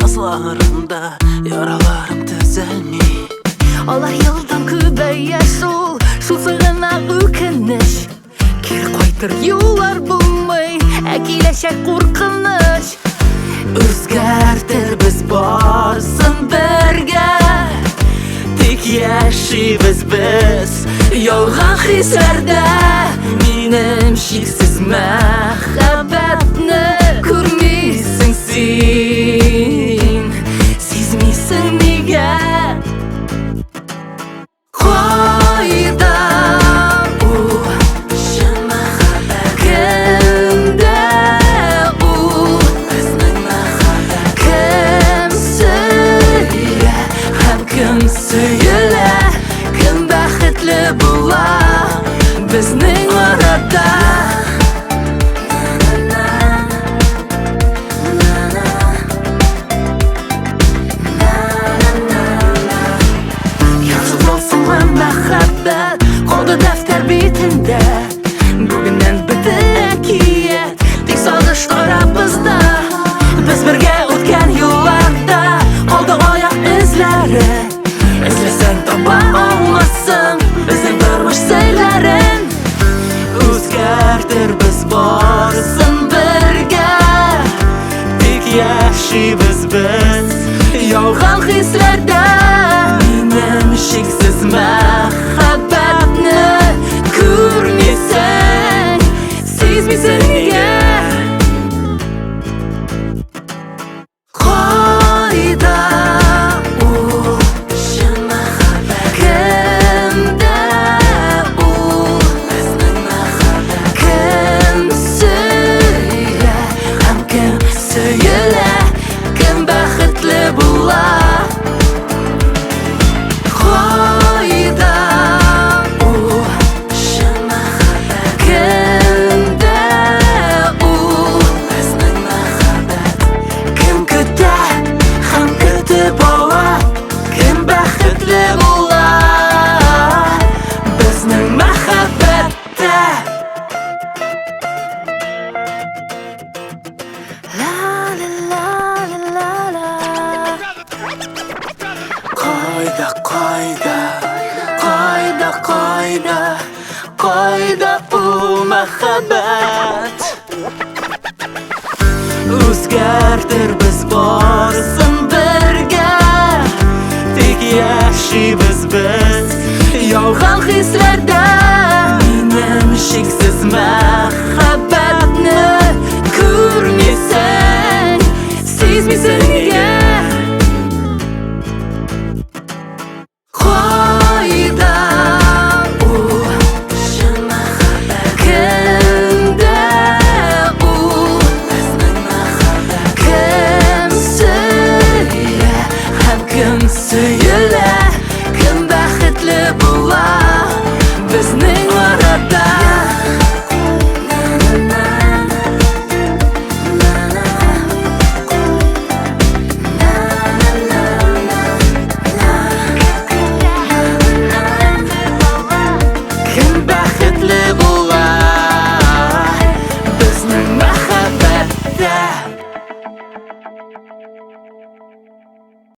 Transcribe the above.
yazlarımda yaralarım düzelmey. Olar yıldan kübeyes ol, şu sığına ökeniş. Keri qaytır yollar bulmay, әкеләчәк куркыныч. Үзгәртер без барсын бергә, тик яшибез без ялган хисләрдә. Минем чиксез мәхәббәтне күрмисең син, сизмисең нигә? Кайда ул чын мәхәббәт? Кемдә ул безнең мәхәббәт? Кем сөйә һәм кем сөелә? Кем бәхетле була безнең арада? Мәхәббәт калды дәфтәр битендә. Бүгеннән бетте әкият, тик сагыш арабызда. Без бергә үткән юлларда калды аяк эзләре. Эзләсәң таба алмассың безнең тормыш сәйләрен. Үзгәртер без барсын бергә, тик яшибез без ялган хисләрдә. Минем чиксез мәхәббәтне күрмисең, сизмисең нигә? Кайда ул чын мәхәббәт? Кемдә ул безнең мәхәббәт? Кем сөйә һәм кем сөелә? Кем бәхетле була? Кайда ул мәхәббәт? Үзгәртер без